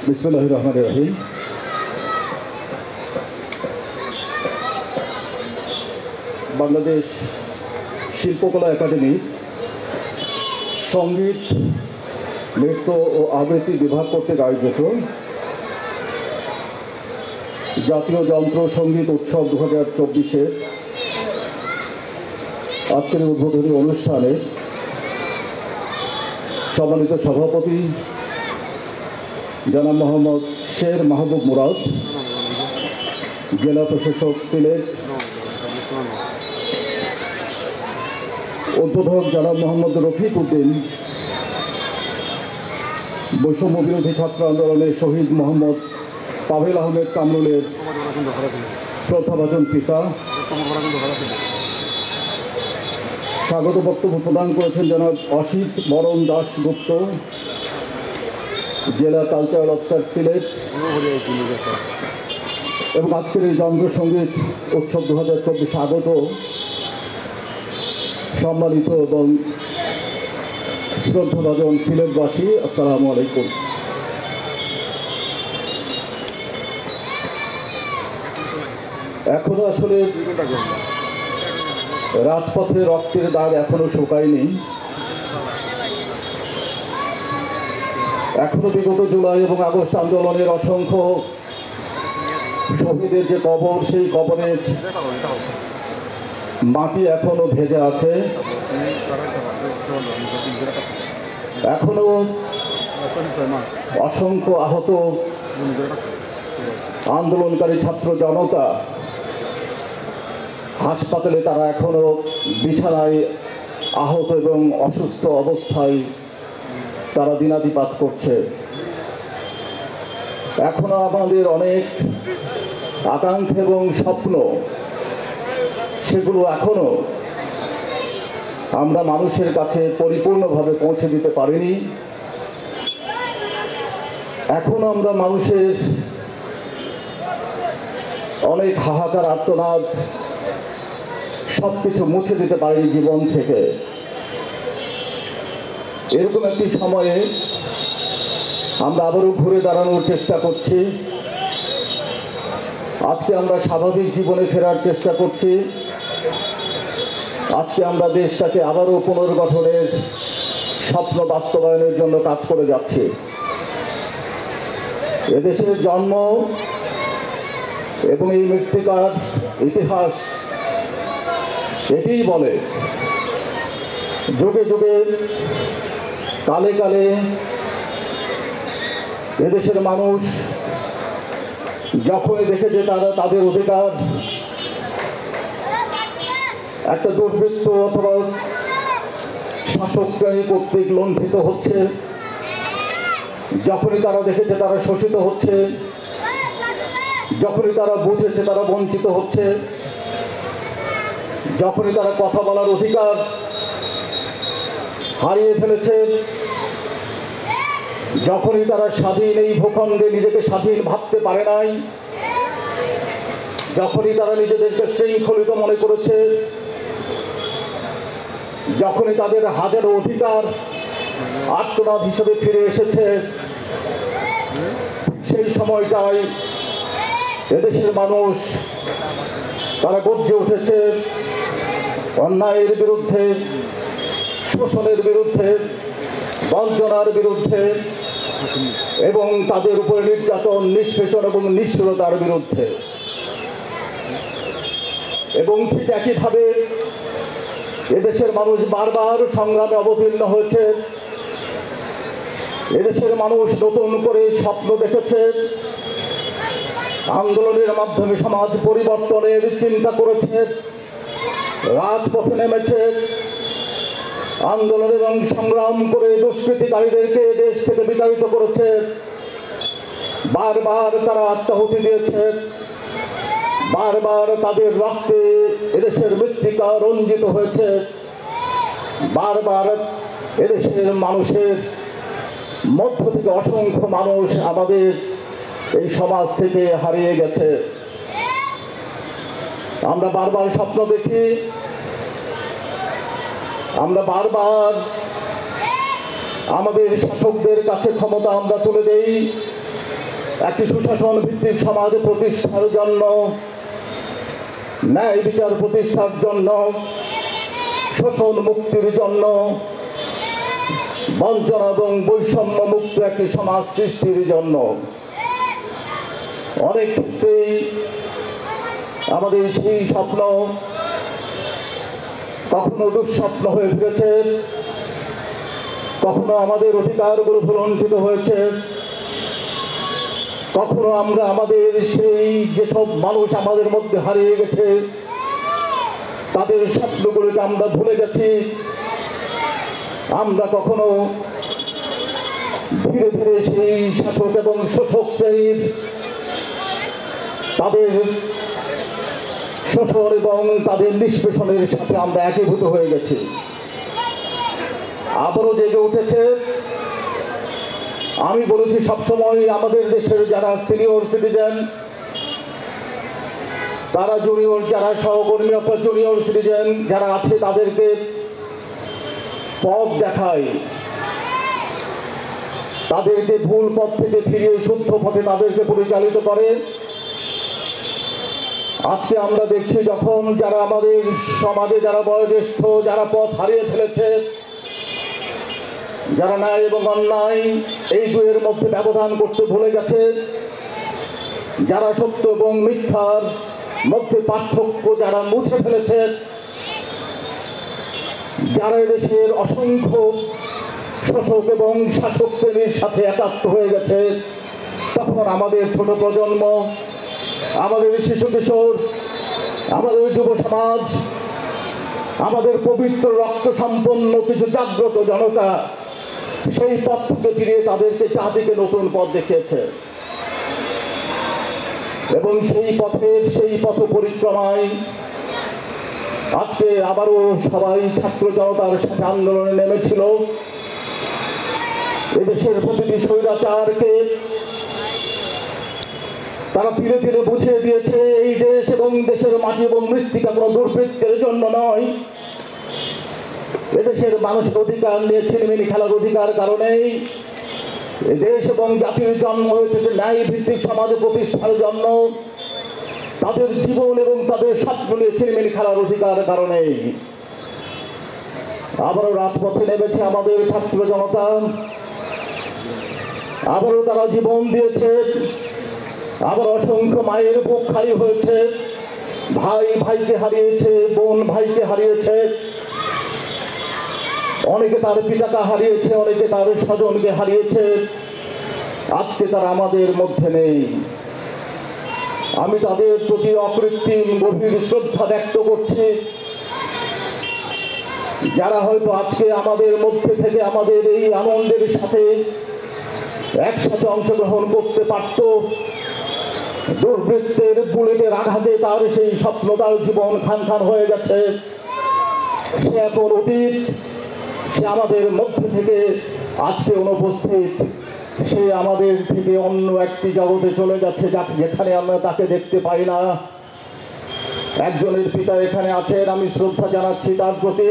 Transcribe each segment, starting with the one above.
বিসমিল্লাহির রহমানির রহিম। বাংলাদেশ শিল্পকলা একাডেমি সঙ্গীত, নৃত্য ও আবৃত্তি বিভাগ কর্তৃক আয়োজিত জাতীয় যন্ত্র সঙ্গীত উৎসব 2024-এর আজকের উদ্বোধনী অনুষ্ঠানে সম্মানিত সভাপতি জনাব মোহাম্মদ শের মাহবুব মুরাদ, জেলা প্রশাসক সিলেট, উদ্বোধক জনাব মোহাম্মদ রফিক উদ্দিন, বৈষম্য বিরোধী ছাত্র আন্দোলনের শহীদ মোহাম্মদ পাভেল আহমেদ কামরুলের শ্রদ্ধাভাজন পিতা, স্বাগত বক্তব্য প্রদান করেছেন জনাব অসিত বরণ দাশগুপ্ত, জেলা কালচারাল অফিসার সিলেট, এবং আজকের এই যন্ত্র সঙ্গীত উৎসব 2024 স্বাগত সম্মানিত এবং শ্রদ্ধাভাজন সিলেটবাসী, আসসালামু আলাইকুম। এখনো আসলে রাজপথে রক্তের দাগ এখনো শুকায়নি। এখনো বিগত জুলাই এবং আগস্ট আন্দোলনের অসংখ্য শহীদের যে কবর, সেই কবরের মাটি এখনো ভেজে আছে। এখনো অসংখ্য আহত আন্দোলনকারী ছাত্র জনতা হাসপাতালে, তারা এখনো বিছানায় আহত এবং অসুস্থ অবস্থায় তারা দিনাতিপাত করছে। এখনো আমাদের অনেক আকাঙ্ক্ষা এবং স্বপ্ন, সেগুলো এখনো আমরা মানুষের কাছে পরিপূর্ণভাবে পৌঁছে দিতে পারিনি। এখনো আমরা মানুষের অনেক হাহাকার, আর্তনাদ সবকিছু মুছে দিতে পারিনি জীবন থেকে। এরকম একটি সময়ে আমরা আবারও ঘুরে দাঁড়ানোর চেষ্টা করছি। আজকে আমরা স্বাভাবিক জীবনে ফেরার চেষ্টা করছি। আজকে আমরা দেশটাকে আবারও পুনর্গঠনের স্বপ্ন বাস্তবায়নের জন্য কাজ করে যাচ্ছি। এদেশের জন্ম এবং এই মৃত্তিকার ইতিহাস এটিই বলে, যুগে যুগে, কালে কালে এদেশের মানুষ যখনই দেখেছে তারা তাদের অধিকার একটা দুর্বৃত্ত অথবা শাসক শ্রেণী কর্তৃক লঙ্ঘিত হচ্ছে, যখনই তারা দেখেছে তারা শোষিত হচ্ছে, যখনই তারা বুঝেছে তারা বঞ্চিত হচ্ছে, যখনই তারা কথা বলার অধিকার হারিয়ে ফেলেছে, যখনই তারা স্বাধীন এই ভূখণ্ডে নিজেকে স্বাধীন ভাবতে পারে নাই, যখনই তারা নিজেদেরকে শৃঙ্খলিত মনে করেছে, যখনই তাদের হাজারো অধিকার আত্মনাদ হিসেবে ফিরে এসেছে, সেই সময়টায় এদেশের মানুষ তারা গর্জে উঠেছে অন্যায়ের বিরুদ্ধে, শোষণের বিরুদ্ধে, বঞ্চনার বিরুদ্ধে এবং তাদের উপরে নির্যাতন, নিষ্পেষণ এবং নিষ্ঠুরতার বিরুদ্ধে। এবং ঠিক একইভাবে এদেশের মানুষ বারবার সংগ্রামে অবতীর্ণ হয়েছে। এদেশের মানুষ নতুন করে স্বপ্ন দেখেছে, আন্দোলনের মাধ্যমে সমাজ পরিবর্তনের চিন্তা করেছে, রাজপথে নেমেছে, আন্দোলন এবং সংগ্রাম করে দুষ্কৃতিকারীদেরকে দেশ থেকে বিতাড়িত করেছে। বারবার তারা আত্মাহুতি দিয়েছে, বারবার তাদের রক্তে এদেশের মৃত্তিকা রঞ্জিত হয়েছে, বারবার এদেশের মানুষের মধ্য থেকে অসংখ্য মানুষ আমাদের এই সমাজ থেকে হারিয়ে গেছে। আমরা বারবার স্বপ্ন দেখি, আমরা বারবার আমাদের শাসকদের কাছে ক্ষমতা আমরা তুলে দেই, একটি সুশাসন ভিত্তিক সমাজ প্রতিষ্ঠার জন্য, ন্যায় বিচার প্রতিষ্ঠার জন্য, শোষণ মুক্তির জন্য, বঞ্চনা এবং বৈষম্য মুক্ত একটি সমাজ সৃষ্টির জন্য অনেক ক্ষেত্রেই আমাদের সেই স্বপ্ন কখনো দুঃস্বপ্ন হয়ে ফিরেছে, কখনো আমাদের অধিকারগুলো ভুলণ্ঠিত হয়েছে, কখনো আমরা আমাদের সেই যেসব মানুষ আমাদের মধ্যে হারিয়ে গেছে তাদের স্বপ্নগুলোকে আমরা ভুলে গেছি। আমরা কখনো ধীরে ধীরে সেই শাসক এবং শোষক শ্রেণীর তাদের শোষণ এবং তাদের নিষ্পেষণের সাথে আমরা একীভূত হয়ে গেছি। আবারও জেগে উঠেছে। আমি বলেছি সবসময় আমাদের দেশের যারা সিনিয়র সিটিজেন, তারা জুনিয়র, যারা সহকর্মী অথবা জুনিয়র সিটিজেন যারা আছে তাদেরকে পথ দেখায়, তাদেরকে ভুল পথ থেকে ফিরিয়ে শুদ্ধ পথে তাদেরকে পরিচালিত করে। আজকে আমরা দেখছি যখন যারা আমাদের সমাজে যারা বয়োজ্যেষ্ঠ, যারা পথ হারিয়ে ফেলেছে, যারা ন্যায় এবং অন্যায় এই দুয়ের মধ্যে ব্যবধান করতে ভুলে গেছে, যারা সত্য এবং মিথ্যার মধ্যে পার্থক্য যারা মুছে ফেলেছে, যারা দেশের অসংখ্য শোষক এবং শাসক শ্রেণীর সাথে একাত্ম হয়ে গেছে, তখন আমাদের ছোট প্রজন্ম, আমাদের শিশু কিশোর, আমাদের যুব সমাজ, আমাদের পবিত্র রক্ত সম্পন্ন কিছু জাগ্রত জনতা সেই পথ থেকে ফিরিয়ে তাদেরকে চারদিকে নতুন পথ দেখিয়েছে এবং সেই পথ পরিক্রমায় আজকে আবারও সবাই ছাত্র জনতার সাথে আন্দোলনে নেমেছিল। এদেশের প্রতিটি স্বৈরাচারকে তারা ধীরে ধীরে বুঝিয়ে দিয়েছে এই দেশ এবং দেশের মাটি এবং মৃত্তিকা কোনো দুর্বৃত্তের জন্য নয়। এদেশের মানুষের অধিকার নিয়ে ছিনিমিনি খেলার অধিকার কারণেই দেশ এবং জাতির জন্ম হয়েছে যে ন্যায় ভিত্তিক সমাজ প্রতিষ্ঠার জন্য, তাদের জীবন এবং তাদের স্বপ্ন নিয়ে ছিনিমিনি খেলার অধিকার কারণেই আবারও রাজপথে নেমেছে আমাদের ছাত্র জনতা। আবারও তারা জীবন দিয়েছে, আবার অসংখ্য মায়ের বুক খালি হয়েছে, ভাই ভাইকে হারিয়েছে, বোন ভাইকে হারিয়েছে, অনেকে তার পিতাকে হারিয়েছে, অনেকে তার স্বজনকে হারিয়েছে। আজকে তারা আমাদের মধ্যে নেই। আমি তাদের প্রতি অকৃত্রিম গভীর শ্রদ্ধা ব্যক্ত করছি, যারা হয়তো আজকে আমাদের মধ্যে থেকে আমাদের এই আনন্দের সাথে একসাথে অংশগ্রহণ করতে পারত। দুর্বৃত্তের বুলেটের আঘাতে তার সেই স্বপ্ন, তার জীবন খান খান হয়ে গেছে। সে এখন অতীত, সে আমাদের মধ্যে থেকে আজকে অনুপস্থিত। সে আমাদের থেকে অন্য একটি জগতে চলে গেছে, যেখানে আমরা তাকে দেখতে পাই না। একজনের পিতা এখানে আছেন, আমি শ্রদ্ধা জানাচ্ছি তার প্রতি।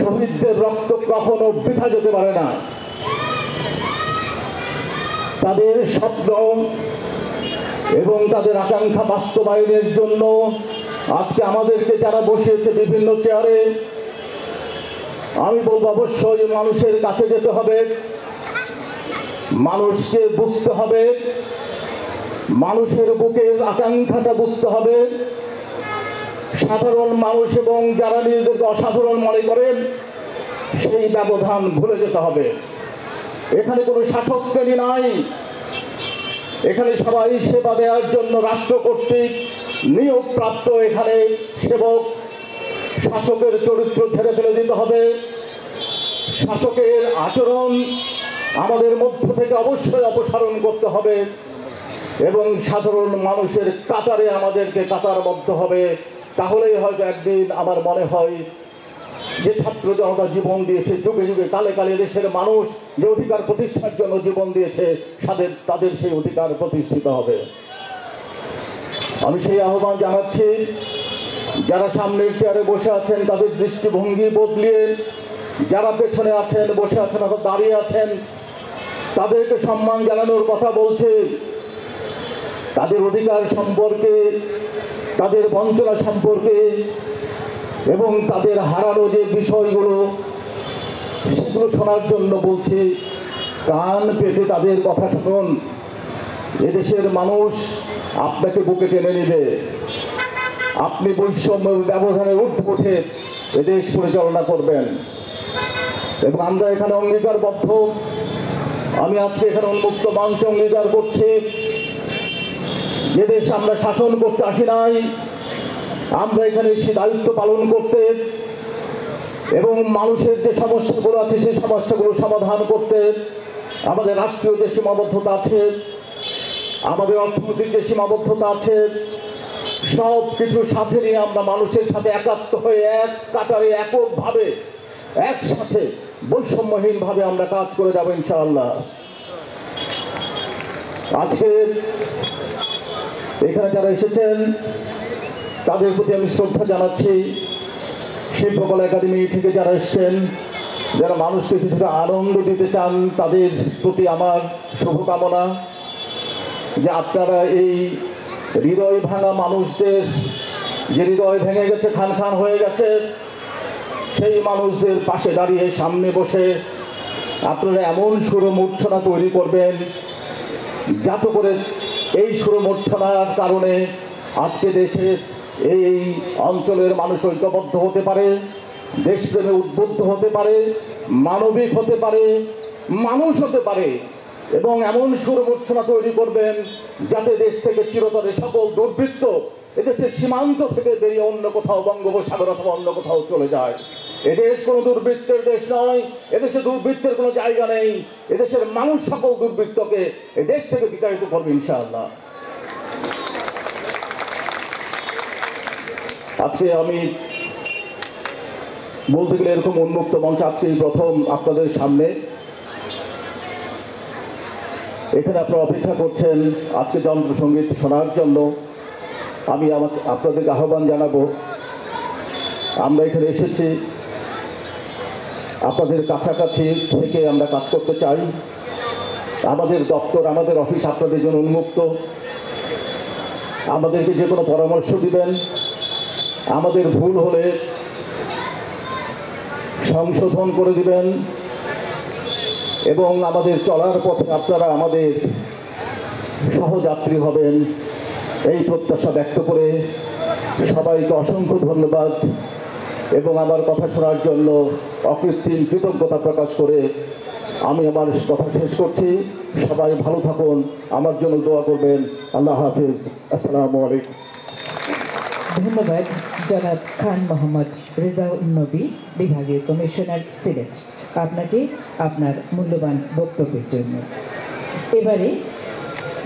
শহীদদের রক্ত কখনো বৃথা যেতে পারে না। তাদের স্বপ্ন এবং তাদের আকাঙ্ক্ষা বাস্তবায়নের জন্য আজকে আমাদেরকে যারা বসিয়েছে বিভিন্ন চেয়ারে, আমি বলবো অবশ্যই মানুষের কাছে যেতে হবে, মানুষকে বুঝতে হবে, মানুষের বুকের আকাঙ্ক্ষাটা বুঝতে হবে। সাধারণ মানুষ এবং যারা নিজেদেরকে অসাধারণ মনে করেন সেই ব্যবধান ভুলে যেতে হবে। এখানে কোনো শাসক শ্রেণী নাই, এখানে সবাই সেবা দেওয়ার জন্য রাষ্ট্র কর্তৃক নিয়োগপ্রাপ্ত এখানে সেবক। শাসকের চরিত্র ছেড়ে ফেলে দিতে হবে। শাসকের আচরণ আমাদের মধ্য থেকে অবশ্যই অপসারণ করতে হবে এবং সাধারণ মানুষের কাতারে আমাদেরকে কাতারবদ্ধ হবে। তাহলেই হয়তো একদিন আমার মনে হয় যে ছাত্র জনতা জীবন দিয়েছে, যুগে যুগে কালে কালে দেশের মানুষ যে অধিকার প্রতিষ্ঠার জন্য জীবন দিয়েছে, তাদের সেই অধিকার প্রতিষ্ঠিত হবে। আমি সেই আহ্বান জানাচ্ছি, যারা সামনের চেয়ারে বসে আছেন তাদের দৃষ্টিভঙ্গি বদলিয়ে, যারা পেছনে আছেন, বসে আছেন অথবা দাঁড়িয়ে আছেন, তাদেরকে সম্মান জানানোর কথা বলছে, তাদের অধিকার সম্পর্কে, তাদের বঞ্চনা সম্পর্কে এবং তাদের হারানো যে বিষয়গুলো সেগুলো শোনার জন্য বলছে। কান পেতে তাদের কথা শুনুন। এদেশের মানুষ আপনাকে বুকে টেনে নেবে। আপনি বৈষম্য ব্যবধানের ঊর্ধ্বে উঠে এদেশ পরিচালনা করবেন এবং আমরা এখানে অঙ্গীকারবদ্ধ। আমি আজকে এখানে উন্মুক্ত মঞ্চে অঙ্গীকার করছি, যে দেশ আমরা শাসন করতে আসি নাই, আমরা এখানে সে দায়িত্ব পালন করতে এবং মানুষের যে সমস্যাগুলো আছে সেই সমস্যাগুলো সমাধান করতে। আমাদের রাষ্ট্রীয় যে সীমাবদ্ধতা আছে, আমাদের অর্থনৈতিক যে সীমাবদ্ধতা আছে, সব কিছুর সাথে নিয়ে আমরা মানুষের সাথে একাত্ম হয়ে এক কাতারে এককভাবে একসাথে বৈষম্যহীনভাবে আমরা কাজ করে যাব ইনশাআল্লাহ। আজকে এখানে যারা এসেছেন তাদের প্রতি আমি শ্রদ্ধা জানাচ্ছি। শিল্পকলা একাডেমি থেকে যারা এসছেন, যারা মানুষকে কিছুটা আনন্দ দিতে চান, তাদের প্রতি আমার শুভকামনা যে আপনারা এই হৃদয় ভাঙা মানুষদের, যে হৃদয় ভেঙে গেছে, খান খান হয়ে গেছে, সেই মানুষদের পাশে দাঁড়িয়ে সামনে বসে আপনারা এমন সুরমূর্ছনা তৈরি করবেন যাতে করে এই সুরমূর্ছনার কারণে আজকে দেশের এই অঞ্চলের মানুষ ঐক্যবদ্ধ হতে পারে, দেশপ্রেমে উদ্বুদ্ধ হতে পারে, মানবিক হতে পারে, মানুষ হতে পারে এবং এমন সুরমূর্ছনা তৈরি করবেন যাতে দেশ থেকে চিরতরে সকল দুর্বৃত্ত এদেশের সীমান্ত থেকে বেরিয়ে অন্য কোথাও বঙ্গোপসাগর অথবা অন্য কোথাও চলে যায়। এদেশ কোনো দুর্বৃত্তের দেশ নয়, এদেশে দুর্বৃত্তের কোনো জায়গা নেই। এদেশের মানুষ সকল দুর্বৃত্তকে এদেশ থেকে বিতাড়িত করবে ইনশাআল্লাহ। আজকে আমি বলতে গেলে এরকম উন্মুক্ত মঞ্চ আজকে প্রথম আপনাদের সামনে। এখানে আপনারা অপেক্ষা করছেন আজকে যন্ত্রসঙ্গীত শোনার জন্য। আমি আপনাদেরকে আহ্বান জানাবো, আমরা এখানে এসেছি আপনাদের কাছাকাছি থেকে আমরা কাজ করতে চাই। আমাদের দপ্তর, আমাদের অফিস আপনাদের জন্য উন্মুক্ত। আমাদেরকে যে কোনো পরামর্শ দিবেন, আমাদের ভুল হলে সংশোধন করে দিবেন এবং আমাদের চলার পথে আপনারা আমাদের সহযাত্রী হবেন, এই প্রত্যাশা ব্যক্ত করে সবাইকে অসংখ্য ধন্যবাদ এবং আমার কথা শোনার জন্য অকৃত্রিম কৃতজ্ঞতা প্রকাশ করে আমি আমার কথা শেষ করছি। সবাই ভালো থাকুন, আমার জন্য দোয়া করবেন। আল্লাহ হাফিজ। আসসালামু আলাইকুম। ধন্যবাদ জনাব খান মোহাম্মদ রেজাউল নবী, বিভাগীয় কমিশনার, সিলেট, আপনাকে আপনার মূল্যবান বক্তব্যের জন্য। এবারে